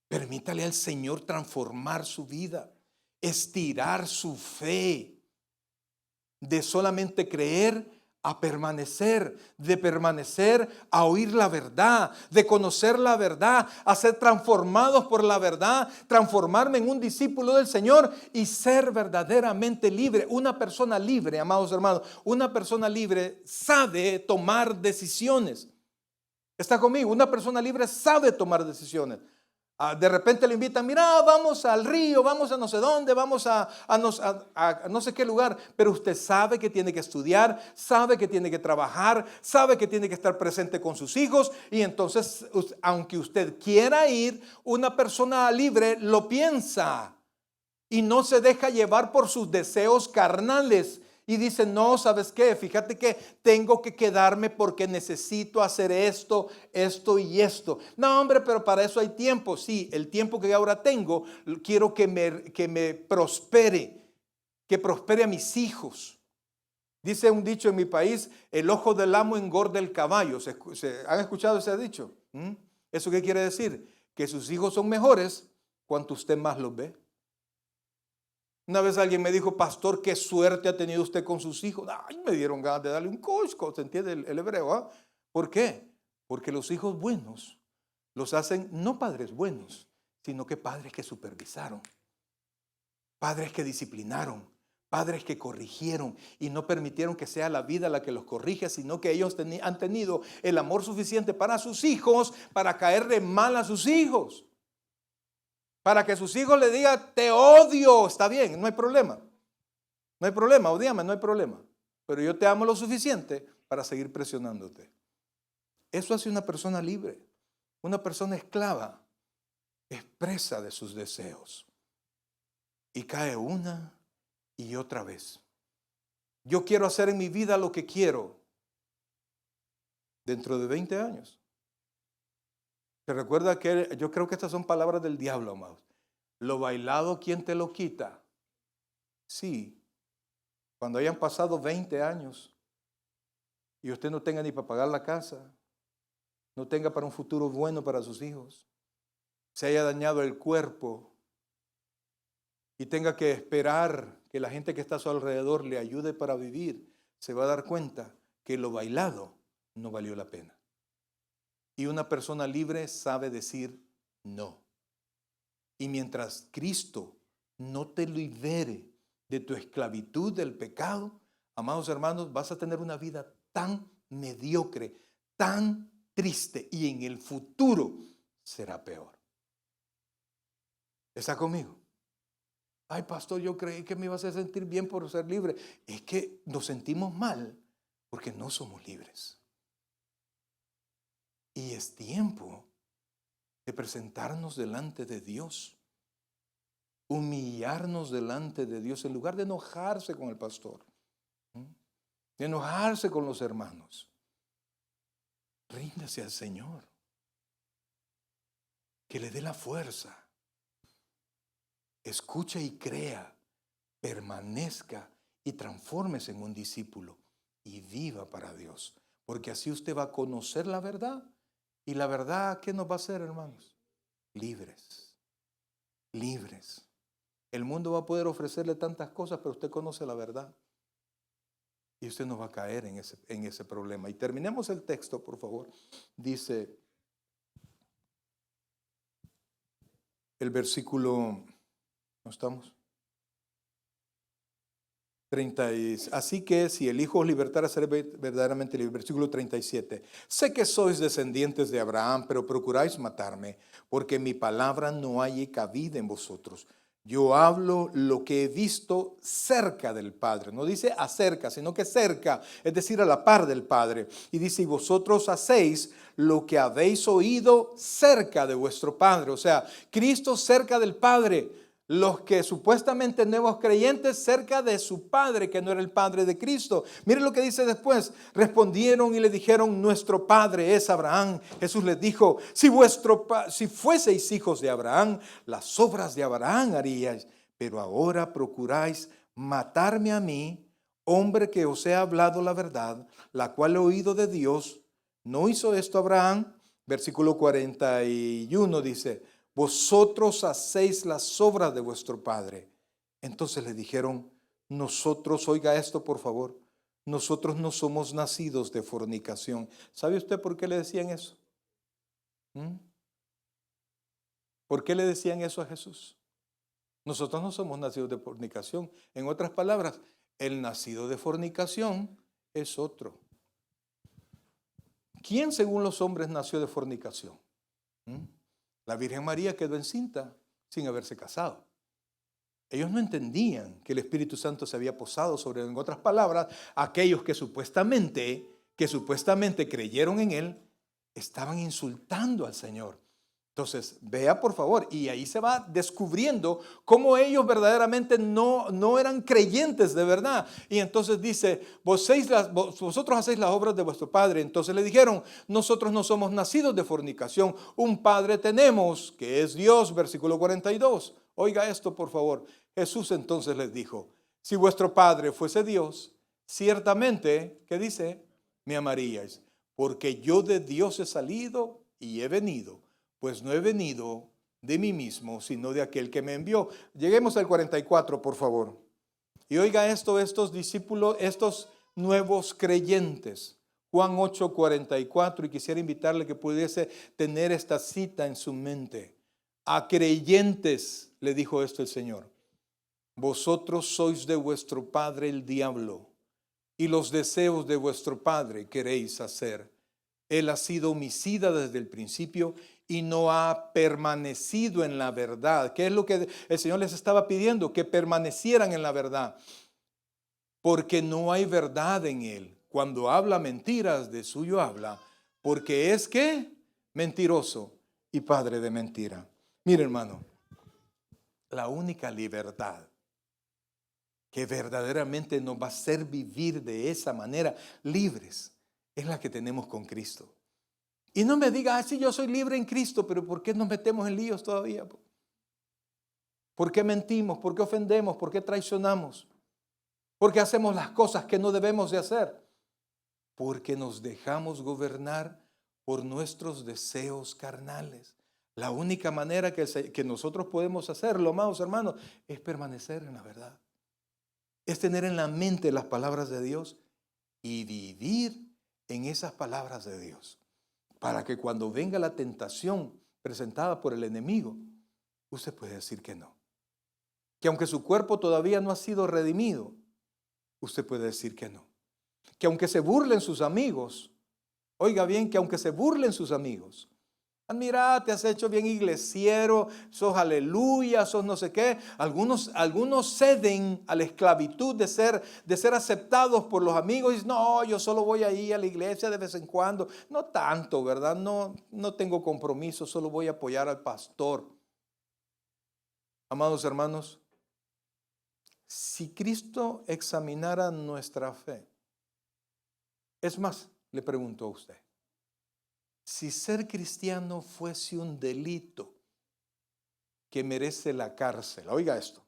Permítale al Señor transformar su vida, estirar su fe, de solamente creer a permanecer, de permanecer a oír la verdad, de conocer la verdad, a ser transformados por la verdad, transformarme en un discípulo del Señor y ser verdaderamente libre. Una persona libre, amados hermanos, una persona libre sabe tomar decisiones. ¿Está conmigo? Una persona libre sabe tomar decisiones. De repente le invitan, mira, vamos al río, vamos a no sé dónde, vamos a no sé qué lugar, pero usted sabe que tiene que estudiar, sabe que tiene que trabajar, sabe que tiene que estar presente con sus hijos, y entonces, aunque usted quiera ir, una persona libre lo piensa y no se deja llevar por sus deseos carnales. Y dice, no, ¿sabes qué? Fíjate que tengo que quedarme porque necesito hacer esto, esto y esto. No, hombre, pero para eso hay tiempo. Sí, el tiempo que ahora tengo, quiero que me prospere, que prospere a mis hijos. Dice un dicho en mi país, el ojo del amo engorda el caballo. ¿Han escuchado ese dicho? ¿Eso qué quiere decir? Que sus hijos son mejores cuanto usted más los ve. Una vez alguien me dijo, pastor, qué suerte ha tenido usted con sus hijos. Ay, me dieron ganas de darle un cosco, ¿se entiende el hebreo? ¿Ah? ¿Por qué? Porque los hijos buenos los hacen no padres buenos, sino que padres que supervisaron, padres que disciplinaron, padres que corrigieron y no permitieron que sea la vida la que los corrija, sino que ellos han tenido el amor suficiente para sus hijos, para caerle mal a sus hijos. Para que sus hijos le digan, te odio, está bien, no hay problema. No hay problema, odíame, no hay problema. Pero yo te amo lo suficiente para seguir presionándote. Eso hace una persona libre. Una persona esclava es presa de sus deseos. Y cae una y otra vez. Yo quiero hacer en mi vida lo que quiero dentro de 20 años. ¿Se recuerda que yo creo que estas son palabras del diablo, amados? Lo bailado, ¿quién te lo quita? Sí, cuando hayan pasado 20 años y usted no tenga ni para pagar la casa, no tenga para un futuro bueno para sus hijos, se haya dañado el cuerpo y tenga que esperar que la gente que está a su alrededor le ayude para vivir, se va a dar cuenta que lo bailado no valió la pena. Y una persona libre sabe decir no. Y mientras Cristo no te libere de tu esclavitud del pecado, amados hermanos, vas a tener una vida tan mediocre, tan triste, y en el futuro será peor. ¿Está conmigo? Ay, pastor, yo creí que me iba a hacer sentir bien por ser libre. Es que nos sentimos mal porque no somos libres. Y es tiempo de presentarnos delante de Dios, humillarnos delante de Dios en lugar de enojarse con el pastor, de enojarse con los hermanos. Ríndase al Señor, que le dé la fuerza. Escuche y crea, permanezca y transfórmese en un discípulo y viva para Dios. Porque así usted va a conocer la verdad. Y la verdad, ¿qué nos va a hacer, hermanos? Libres. Libres. El mundo va a poder ofrecerle tantas cosas, pero usted conoce la verdad. Y usted no va a caer en ese problema. Y terminemos el texto, por favor. Dice el versículo, ¿no estamos? 30, así que si el Hijo os libertara, seré verdaderamente libre. Versículo 37. Sé que sois descendientes de Abraham, pero procuráis matarme, porque mi palabra no hay cabida en vosotros. Yo hablo lo que he visto cerca del Padre. No dice acerca, sino que cerca, es decir, a la par del Padre. Y dice, y vosotros hacéis lo que habéis oído cerca de vuestro Padre. O sea, Cristo cerca del Padre. Los que supuestamente nuevos creyentes cerca de su padre, que no era el padre de Cristo. Miren lo que dice después. Respondieron y le dijeron, nuestro padre es Abraham. Jesús les dijo, si fueseis hijos de Abraham, las obras de Abraham haríais. Pero ahora procuráis matarme a mí, hombre que os he hablado la verdad, la cual he oído de Dios. ¿No hizo esto Abraham? Versículo 41 dice, vosotros hacéis las obras de vuestro padre. Entonces le dijeron, nosotros, oiga esto por favor, nosotros no somos nacidos de fornicación. ¿Sabe usted por qué le decían eso? ¿Por qué le decían eso a Jesús? Nosotros no somos nacidos de fornicación. En otras palabras, el nacido de fornicación es otro. ¿Quién según los hombres nació de fornicación? La Virgen María quedó encinta sin haberse casado. Ellos no entendían que el Espíritu Santo se había posado sobre, en otras palabras, aquellos que supuestamente creyeron en Él, estaban insultando al Señor. Entonces, vea por favor, y ahí se va descubriendo cómo ellos verdaderamente no eran creyentes de verdad. Y entonces dice, vosotros hacéis las obras de vuestro padre. Entonces le dijeron, nosotros no somos nacidos de fornicación, un padre tenemos, que es Dios, versículo 42. Oiga esto por favor. Jesús entonces les dijo, si vuestro padre fuese Dios, ciertamente, ¿qué dice? Me amaríais, porque yo de Dios he salido y he venido. Pues no he venido de mí mismo, sino de aquel que me envió. Lleguemos al 44, por favor. Y oiga esto, estos discípulos, estos nuevos creyentes. Juan 8, 44, y quisiera invitarle que pudiese tener esta cita en su mente. A creyentes, le dijo esto el Señor. Vosotros sois de vuestro padre el diablo, y los deseos de vuestro padre queréis hacer. Él ha sido homicida desde el principio y no ha permanecido en la verdad. ¿Qué es lo que el Señor les estaba pidiendo? Que permanecieran en la verdad. Porque no hay verdad en Él. Cuando habla mentiras, de suyo habla. Porque es que mentiroso y padre de mentira. Mire, hermano, la única libertad que verdaderamente nos va a hacer vivir de esa manera libres es la que tenemos con Cristo. Y no me diga, sí, yo soy libre en Cristo, pero ¿por qué nos metemos en líos todavía? ¿Por qué mentimos? ¿Por qué ofendemos? ¿Por qué traicionamos? ¿Por qué hacemos las cosas que no debemos de hacer? Porque nos dejamos gobernar por nuestros deseos carnales. La única manera que nosotros podemos hacerlo, amados hermanos, es permanecer en la verdad. Es tener en la mente las palabras de Dios y vivir en esas palabras de Dios. Para que cuando venga la tentación presentada por el enemigo, usted puede decir que no. Que aunque su cuerpo todavía no ha sido redimido, usted puede decir que no. Que aunque se burlen sus amigos, oiga bien, que aunque se burlen sus amigos, Mira, te has hecho bien iglesiero, sos aleluya, sos no sé qué. Algunos ceden a la esclavitud de ser aceptados por los amigos. Y dicen, no, yo solo voy ahí a la iglesia de vez en cuando. No tanto, ¿verdad? No tengo compromiso, solo voy a apoyar al pastor. Amados hermanos, si Cristo examinara nuestra fe, es más, le pregunto a usted, si ser cristiano fuese un delito que merece la cárcel, oiga esto,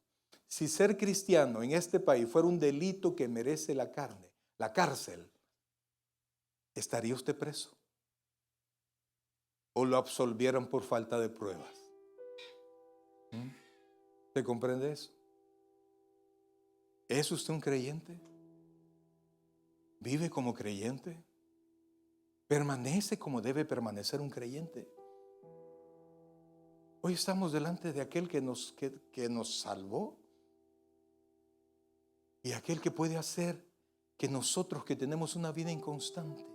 si ser cristiano en este país fuera un delito que merece la cárcel, ¿estaría usted preso? ¿O lo absolvieran por falta de pruebas? ¿Se comprende eso? ¿Es usted un creyente? ¿Vive como creyente? ¿Permanece como debe permanecer un creyente? Hoy estamos delante de aquel que nos salvó y aquel que puede hacer que nosotros que tenemos una vida inconstante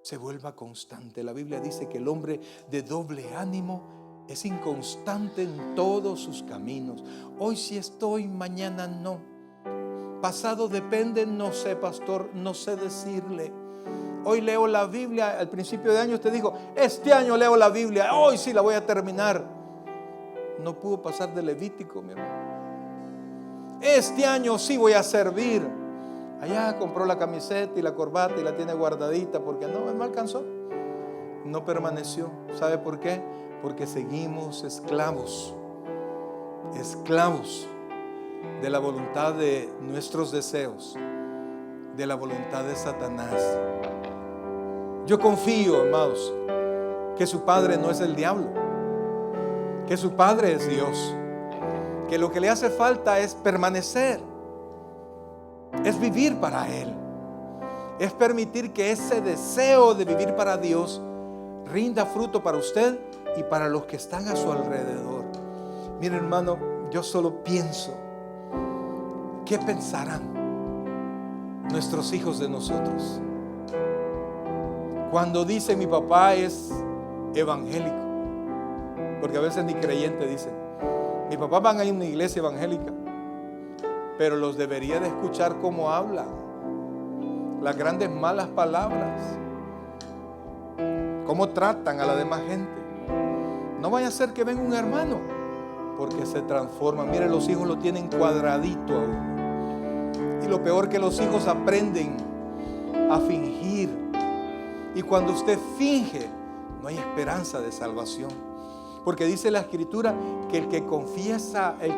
se vuelva constante. La Biblia dice que el hombre de doble ánimo es inconstante en todos sus caminos. Hoy sí estoy, mañana no. Pasado depende, no sé, pastor, no sé decirle. Hoy leo la Biblia, al principio de año te digo, este año leo la Biblia, hoy sí la voy a terminar. No pudo pasar de Levítico, mi hermano. Este año sí voy a servir. Allá compró la camiseta y la corbata y la tiene guardadita porque no alcanzó. No permaneció. ¿Sabe por qué? Porque seguimos esclavos de la voluntad de nuestros deseos, de la voluntad de Satanás. Yo confío, amados, que su padre no es el diablo, que su padre es Dios, que lo que le hace falta es permanecer, es vivir para Él, es permitir que ese deseo de vivir para Dios rinda fruto para usted y para los que están a su alrededor. Mire, hermano, yo solo pienso, ¿qué pensarán nuestros hijos de nosotros? Cuando dice mi papá es evangélico, porque a veces ni creyente dicen, mi papá van a ir a una iglesia evangélica, pero los debería de escuchar cómo habla, las grandes malas palabras, cómo tratan a la demás gente. No vaya a ser que venga un hermano, porque se transforma. Mire, los hijos lo tienen cuadradito a uno. Y lo peor que los hijos aprenden a fingir. Y cuando usted finge, no hay esperanza de salvación. Porque dice la Escritura que el que confiesa, el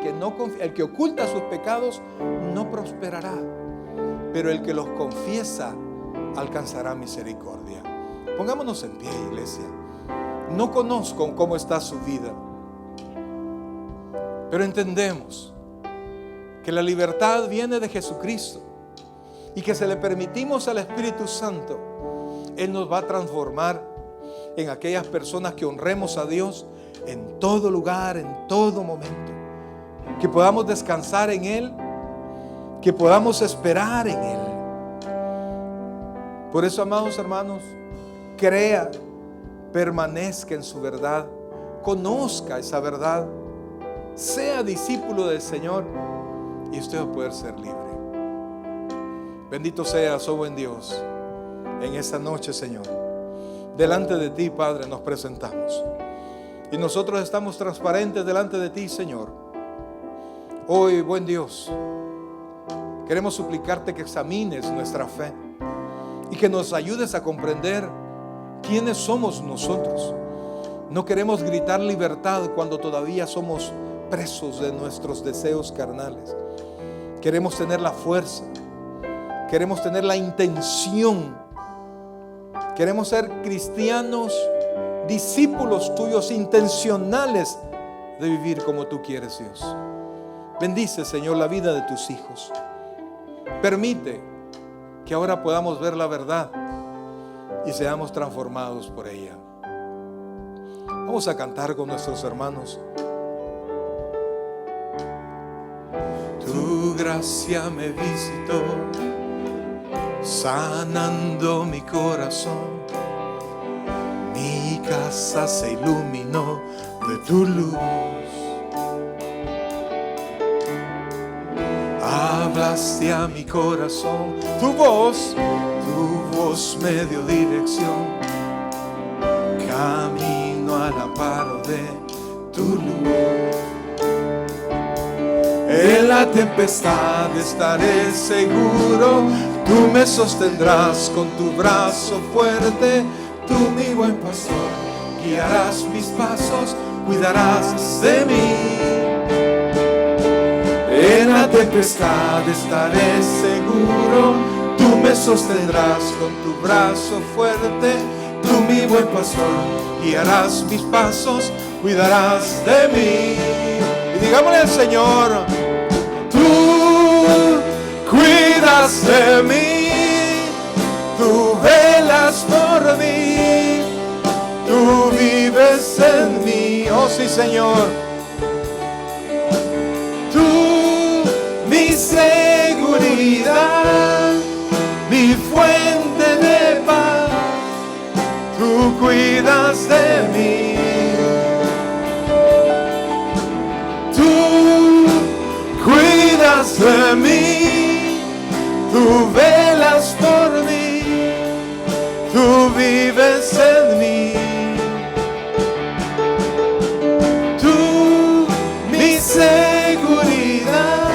que oculta sus pecados, no prosperará. Pero el que los confiesa, alcanzará misericordia. Pongámonos en pie, iglesia. No conozco cómo está su vida, pero entendemos que la libertad viene de Jesucristo y que si le permitimos al Espíritu Santo, Él nos va a transformar en aquellas personas que honremos a Dios en todo lugar, en todo momento. Que podamos descansar en Él, que podamos esperar en Él. Por eso, amados hermanos, crea, permanezca en su verdad, conozca esa verdad, sea discípulo del Señor y usted va a poder ser libre. Bendito seas, oh buen Dios, en esta noche, Señor. Delante de ti, Padre, nos presentamos y nosotros estamos transparentes delante de ti, Señor. Hoy, buen Dios, queremos suplicarte que examines nuestra fe y que nos ayudes a comprender quiénes somos nosotros. No queremos gritar libertad cuando todavía somos presos de nuestros deseos carnales. Queremos tener la fuerza, queremos tener la intención, queremos ser cristianos, discípulos tuyos intencionales de vivir como tú quieres, Dios. Bendice, Señor, la vida de tus hijos. Permite que ahora podamos ver la verdad y seamos transformados por ella. Vamos a cantar con nuestros hermanos. Tu gracia me visitó, sanando mi corazón. Mi casa se iluminó de tu luz. Hablaste a mi corazón, tu voz me dio dirección. Camino al amparo de tu luz. En la tempestad estaré seguro, tú me sostendrás con tu brazo fuerte. Tú, mi buen pastor, guiarás mis pasos, cuidarás de mí. En la tempestad estaré seguro, tú me sostendrás con tu brazo fuerte. Tú, mi buen pastor, guiarás mis pasos, cuidarás de mí. Y digámosle al Señor: tú cuidas de mí, tú velas por mí, tú vives en mí. Oh sí, Señor. Tú, mi seguridad, mi fuente de paz, tú cuidas de mí. Tú cuidas de mí, tú velas por mí, tú vives en mí. Tú, mi seguridad,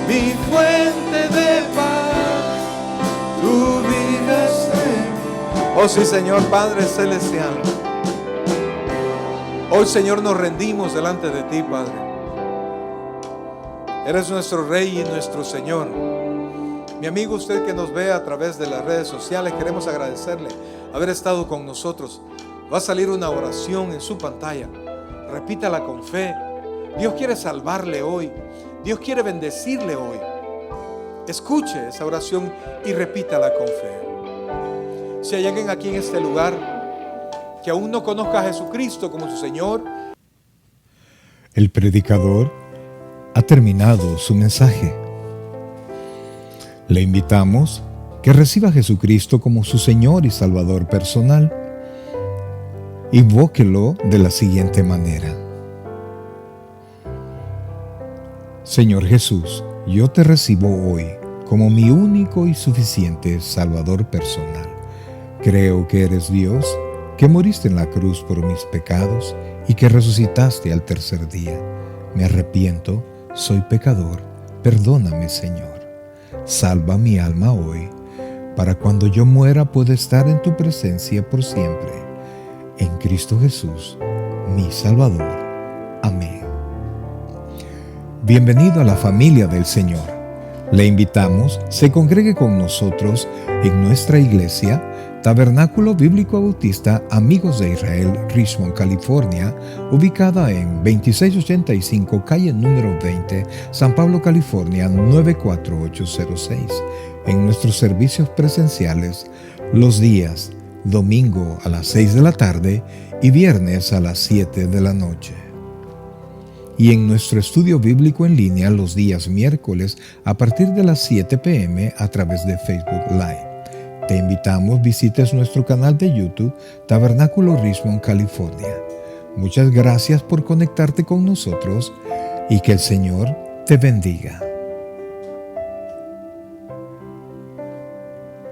mi fuente de paz, tú vives en mí. Oh sí, Señor Padre Celestial. Hoy, Señor, nos rendimos delante de ti, Padre. Eres nuestro Rey y nuestro Señor. Mi amigo, usted que nos ve a través de las redes sociales, queremos agradecerle haber estado con nosotros. Va a salir una oración en su pantalla. Repítala con fe. Dios quiere salvarle hoy. Dios quiere bendecirle hoy. Escuche esa oración y repítala con fe. Si hay alguien aquí en este lugar que aún no conozca a Jesucristo como su Señor, el predicador ha terminado su mensaje. Le invitamos que reciba a Jesucristo como su Señor y Salvador personal. Invóquelo de la siguiente manera: Señor Jesús, yo te recibo hoy como mi único y suficiente Salvador personal. Creo que eres Dios, que moriste en la cruz por mis pecados y que resucitaste al tercer día. Me arrepiento, soy pecador, perdóname, Señor. Salva mi alma hoy, para cuando yo muera pueda estar en tu presencia por siempre. En Cristo Jesús, mi Salvador. Amén. Bienvenido a la familia del Señor. Le invitamos, se congregue con nosotros en nuestra iglesia, Tabernáculo Bíblico Bautista Amigos de Israel, Richmond, California, ubicada en 2685 calle número 20, San Pablo, California 94806. En nuestros servicios presenciales, los días domingo a las 6 de la tarde y viernes a las 7 de la noche. Y en nuestro estudio bíblico en línea los días miércoles a partir de las 7 p.m. a través de Facebook Live. Te invitamos, visites nuestro canal de YouTube, Tabernáculo Richmond, California. Muchas gracias por conectarte con nosotros y que el Señor te bendiga.